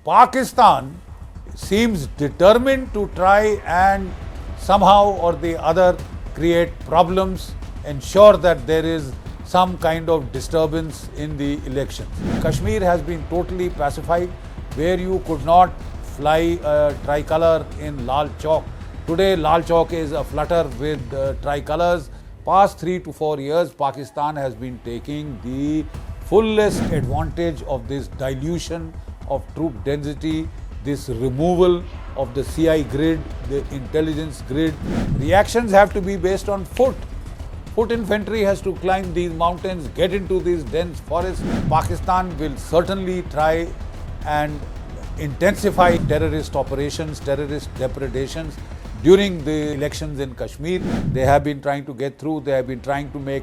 Pakistan seems determined to try and somehow or the other create problems, ensure that there is some kind of disturbance in the elections. Kashmir has been totally pacified, where you could not fly a tricolour in Chowk. Today Lal Chowk is aflutter with tricolors. Past 3 to 4 years, Pakistan has been taking the fullest advantage of this dilution of troop density, this removal of the CI grid, the intelligence grid. Reactions have to be based on foot. Foot infantry has to climb these mountains, get into these dense forests. Pakistan will certainly try and intensify terrorist operations, terrorist depredations during the elections in Kashmir. They have been trying to get through, they have been trying to make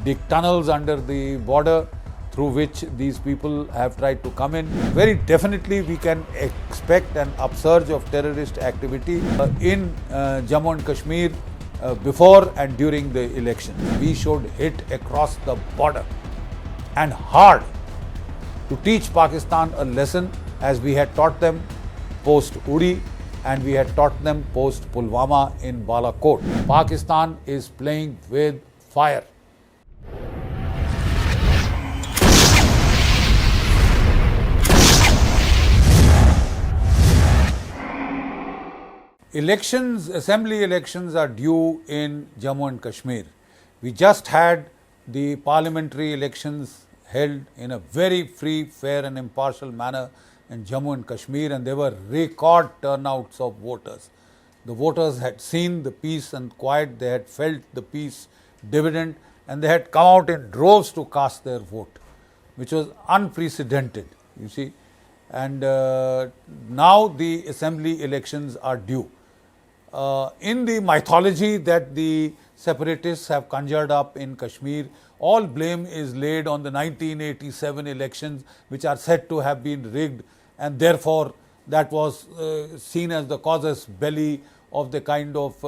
big tunnels under the border through which these people have tried to come in. Very definitely we can expect an upsurge of terrorist activity in Jammu and Kashmir before and during the elections. We should hit across the border and hard to teach Pakistan a lesson, as we had taught them post Uri and we had taught them post Pulwama in Balakot. Pakistan is playing with fire. Elections, assembly elections are due in Jammu and Kashmir. We just had the parliamentary elections held in a very free, fair and impartial manner in Jammu and Kashmir, and there were record turnouts of voters. The voters had seen the peace and quiet, they had felt the peace dividend, and they had come out in droves to cast their vote, which was unprecedented, you see. And now the assembly elections are due. In the mythology that the separatists have conjured up in Kashmir, all blame is laid on the 1987 elections, which are said to have been rigged, and therefore that was seen as the casus belli of the kind of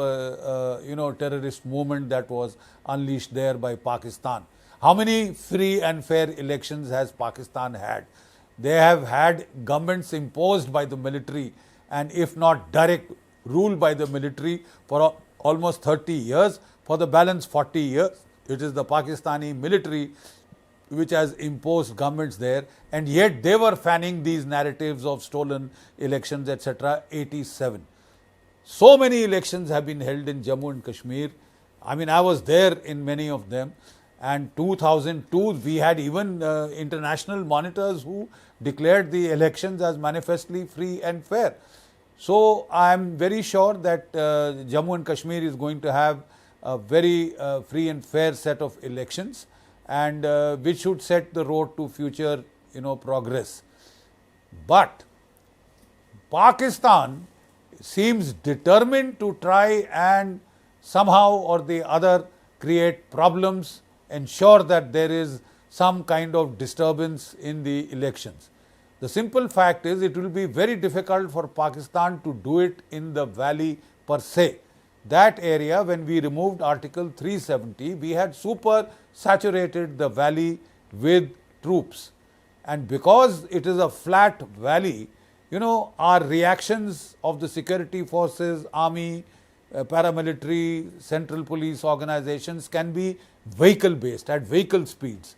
terrorist movement that was unleashed there by Pakistan. How many free and fair elections has Pakistan had? They have had governments imposed by the military, and if not direct ruled by the military for almost 30 years. For the balance 40 years, it is the Pakistani military which has imposed governments there, and yet they were fanning these narratives of stolen elections, etc. 87. So many elections have been held in Jammu and Kashmir. I mean, I was there in many of them. And 2002, we had even international monitors who declared the elections as manifestly free and fair. So I am very sure that Jammu and Kashmir is going to have a very free and fair set of elections, and which should set the road to future progress. But Pakistan seems determined to try and somehow or the other create problems, ensure that there is some kind of disturbance in the elections. The simple fact is, it will be very difficult for Pakistan to do it in the valley per se. That area, when we removed Article 370, we had super saturated the valley with troops. And because it is a flat valley, our reactions of the security forces, army, paramilitary, central police organizations can be vehicle based, at vehicle speeds.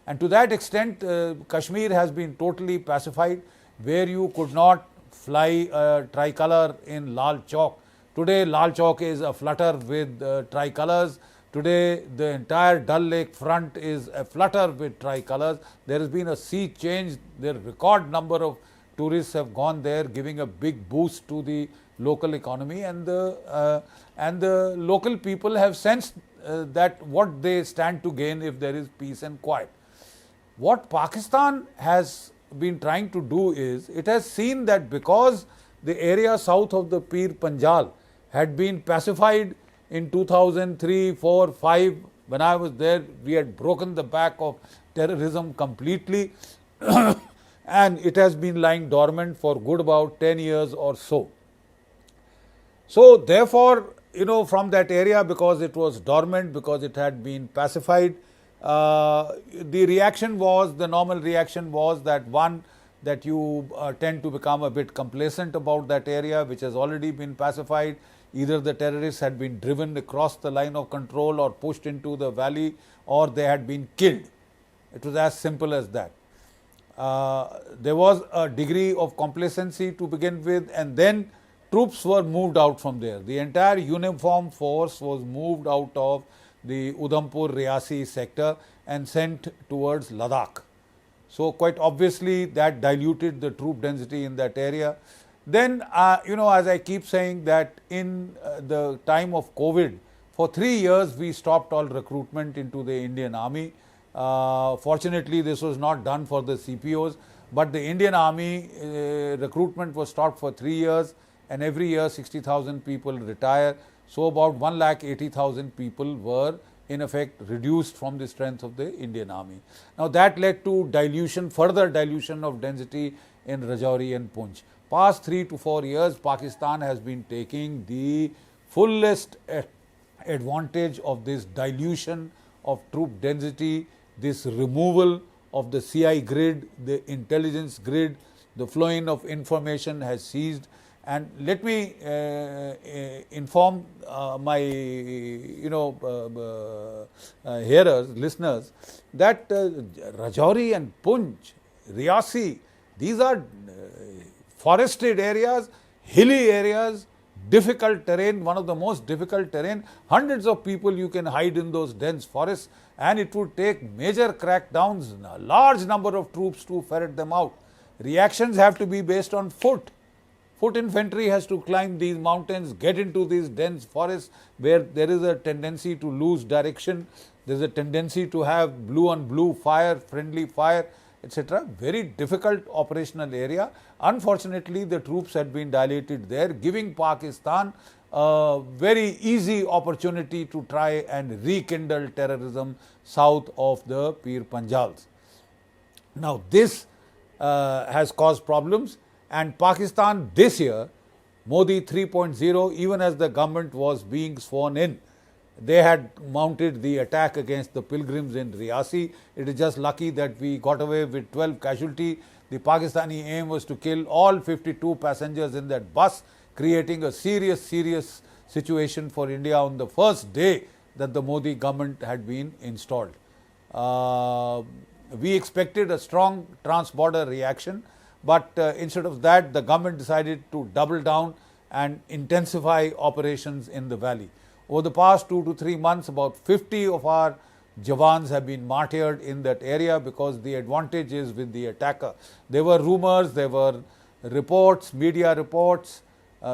And to that extent, Kashmir has been totally pacified, where you could not fly a tricolour in Lal Chowk. Today Lal Chowk is aflutter with tricolors. Today the entire Dal Lake front is aflutter with tricolors. There has been a sea change. The record number of tourists have gone there, giving a big boost to the local economy, and the local people have sensed that what they stand to gain if there is peace and quiet. What Pakistan has been trying to do is, it has seen that because the area south of the Pir Panjal had been pacified in 2003, 4, 5, when I was there, we had broken the back of terrorism completely and it has been lying dormant for good about 10 years or so. So therefore, from that area, because it was dormant, because it had been pacified, the reaction was, the normal reaction was that one, that you tend to become a bit complacent about that area, which has already been pacified. Either the terrorists had been driven across the line of control or pushed into the valley, or they had been killed. It was as simple as that. There was a degree of complacency to begin with, and then troops were moved out from there. The entire uniform force was moved out of the Udhampur Riasi sector and sent towards Ladakh. So quite obviously that diluted the troop density in that area. Then, as I keep saying, that in the time of COVID, for 3 years we stopped all recruitment into the Indian Army. Fortunately, this was not done for the CPOs, but the Indian Army recruitment was stopped for 3 years, and every year 60,000 people retire. So about 1,80,000 people were in effect reduced from the strength of the Indian Army. Now that led to further dilution of density in Rajouri and Poonch. Past 3 to 4 years, Pakistan has been taking the fullest advantage of this dilution of troop density, this removal of the CI grid, the intelligence grid, the flowing of information has ceased. And let me inform my hearers, listeners, that Rajouri and Poonch, Riasi, these are forested areas, hilly areas, difficult terrain, one of the most difficult terrain. Hundreds of people you can hide in those dense forests, and it would take major crackdowns, a large number of troops to ferret them out. Reactions have to be based on foot. Foot infantry has to climb these mountains, get into these dense forests where there is a tendency to lose direction, there is a tendency to have blue on blue fire, friendly fire, etc. Very difficult operational area. Unfortunately, the troops had been dilated there, giving Pakistan a very easy opportunity to try and rekindle terrorism south of the Pir Panjals. Now, this has caused problems. And Pakistan this year, Modi 3.0, even as the government was being sworn in, they had mounted the attack against the pilgrims in Riasi. It is just lucky that we got away with 12 casualties. The Pakistani aim was to kill all 52 passengers in that bus, creating a serious situation for India on the first day that the Modi government had been installed. We expected a strong trans-border reaction, but instead of that, the government decided to double down and intensify operations in the valley. Over the past 2 to 3 months, about 50 of our Jawans have been martyred in that area because the advantage is with the attacker. There were rumors, there were reports, media reports,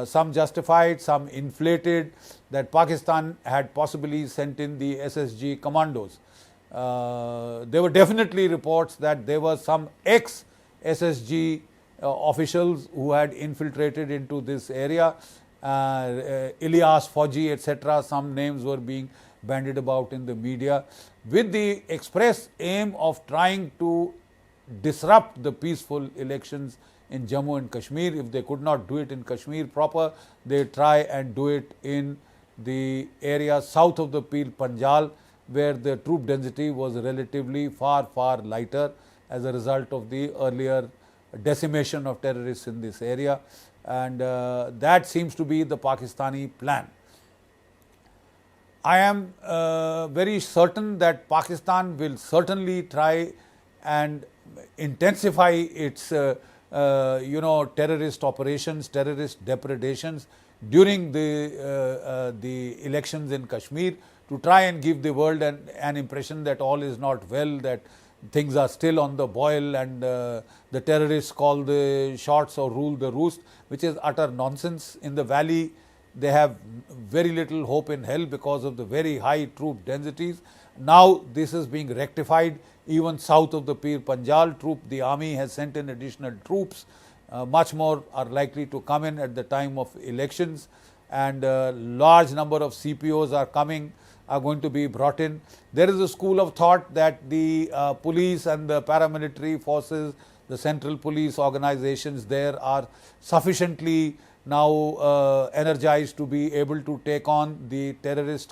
some justified, some inflated, that Pakistan had possibly sent in the SSG commandos. There were definitely reports that there were some ex-SSG officials who had infiltrated into this area, Ilyas, Fauji, etc. Some names were being bandied about in the media with the express aim of trying to disrupt the peaceful elections in Jammu and Kashmir. If they could not do it in Kashmir proper, they try and do it in the area south of the Pir Panjal, where the troop density was relatively far lighter as a result of the earlier decimation of terrorists in this area, and that seems to be the Pakistani plan. I am very certain that Pakistan will certainly try and intensify its terrorist operations, terrorist depredations during the elections in Kashmir, to try and give the world an impression that all is not well, that things are still on the boil, and the terrorists call the shots or rule the roost, which is utter nonsense. In the valley, they have very little hope in hell because of the very high troop densities. Now this is being rectified. Even south of the Pir Panjal the army has sent in additional troops. Much more are likely to come in at the time of elections, and large number of CPOs are going to be brought in. There is a school of thought that the police and the paramilitary forces, the central police organizations there, are sufficiently now energized to be able to take on the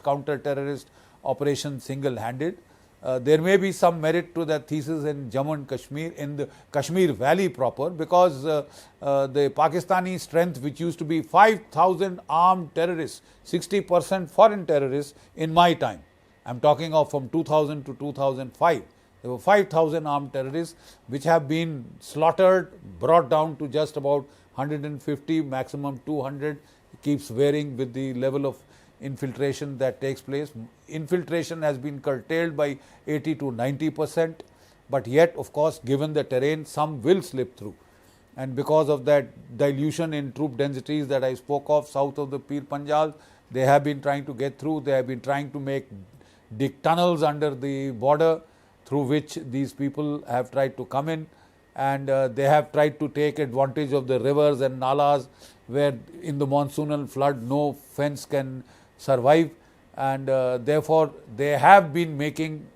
counter-terrorist operation single-handed. there may be some merit to that thesis in Jammu and Kashmir, in the Kashmir Valley proper, because the Pakistani strength, which used to be 5,000 armed terrorists, 60% foreign terrorists in my time, I'm talking of from 2000 to 2005, there were 5,000 armed terrorists which have been slaughtered, brought down to just about 150, maximum 200, keeps varying with the level of infiltration that takes place. Infiltration has been curtailed by 80 to 90%, but yet, of course, given the terrain, some will slip through. And because of that dilution in troop densities that I spoke of south of the Pir Panjal, they have been trying to get through. They have been trying to make dig tunnels under the border through which these people have tried to come in, and they have tried to take advantage of the rivers and nalas where in the monsoonal flood no fence can survive, and therefore they have been making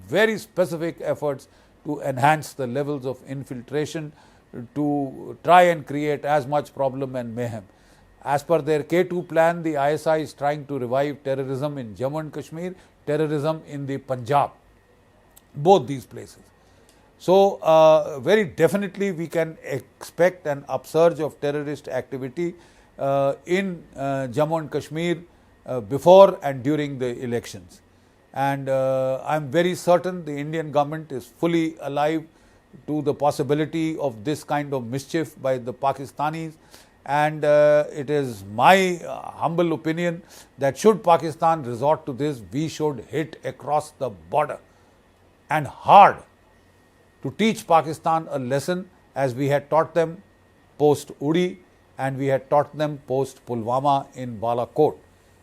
very specific efforts to enhance the levels of infiltration to try and create as much problem and mayhem. As per their K2 plan, the ISI is trying to revive terrorism in Jammu and Kashmir, terrorism in the Punjab, both these places. So, very definitely we can expect an upsurge of terrorist activity in Jammu and Kashmir before and during the elections. And I'm very certain the Indian government is fully alive to the possibility of this kind of mischief by the Pakistanis. And it is my humble opinion that should Pakistan resort to this, we should hit across the border and hard to teach Pakistan a lesson as we had taught them post Uri and we had taught them post Pulwama in Balakot.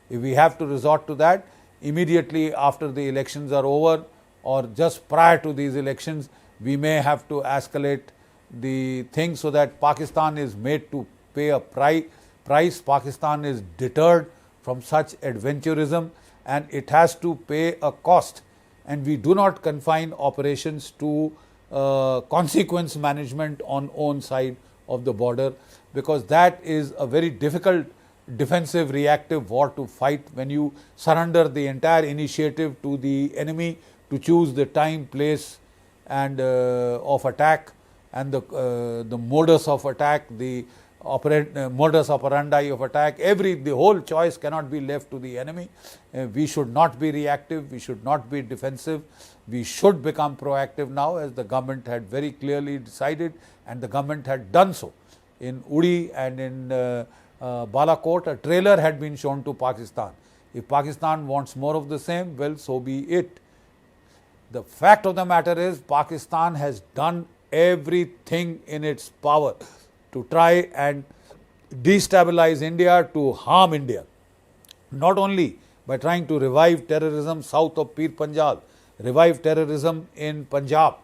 If we have to resort to that, immediately after the elections are over or just prior to these elections, we may have to escalate the thing so that Pakistan is made to pay a price. Pakistan is deterred from such adventurism and it has to pay a cost. And we do not confine operations to consequence management on own side of the border, because that is a very difficult defensive reactive war to fight when you surrender the entire initiative to the enemy to choose the time, place and of attack and the modus of attack, the modus operandi of attack, the whole choice cannot be left to the enemy. We should not be reactive, we should not be defensive, we should become proactive now, as the government had very clearly decided and the government had done so. In Uri and in Balakot, a trailer had been shown to Pakistan. If Pakistan wants more of the same, well, so be it. The fact of the matter is Pakistan has done everything in its power to try and destabilize India, to harm India. Not only by trying to revive terrorism south of Pir Panjal, revive terrorism in Punjab.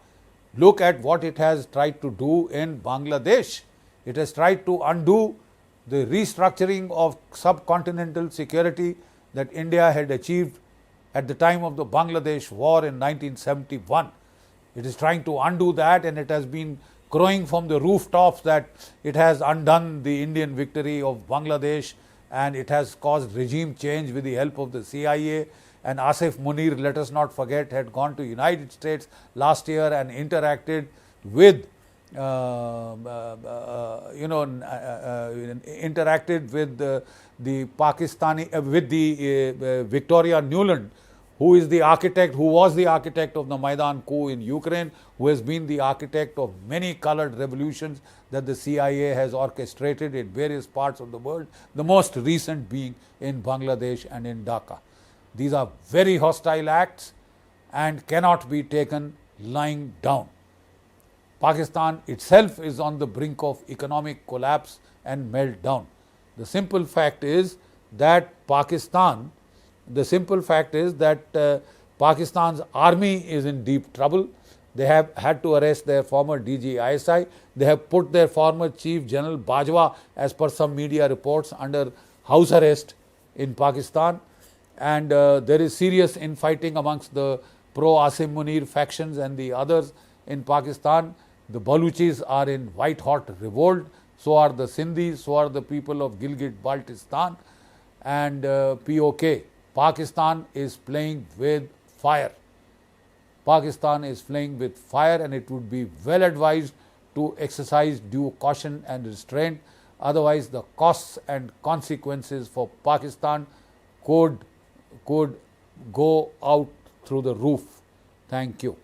Look at what it has tried to do in Bangladesh. It has tried to undo the restructuring of subcontinental security that India had achieved at the time of the Bangladesh war in 1971. It is trying to undo that, and it has been crowing from the rooftops that it has undone the Indian victory of Bangladesh and it has caused regime change with the help of the CIA. And Asif Munir, let us not forget, had gone to United States last year and interacted with the Pakistani, with the Victoria Nuland, who was the architect of the Maidan coup in Ukraine, who has been the architect of many colored revolutions that the CIA has orchestrated in various parts of the world, the most recent being in Bangladesh and in Dhaka. These are very hostile acts and cannot be taken lying down. Pakistan itself is on the brink of economic collapse and meltdown. The simple fact is that Pakistan's army is in deep trouble. They have had to arrest their former DG ISI. They have put their former Chief General Bajwa, as per some media reports, under house arrest in Pakistan. And there is serious infighting amongst the pro-Asim Munir factions and the others in Pakistan. The Baluchis are in white-hot revolt, so are the Sindhis, so are the people of Gilgit-Baltistan and POK. Pakistan is playing with fire. Pakistan is playing with fire, and it would be well advised to exercise due caution and restraint. Otherwise, the costs and consequences for Pakistan could go out through the roof. Thank you.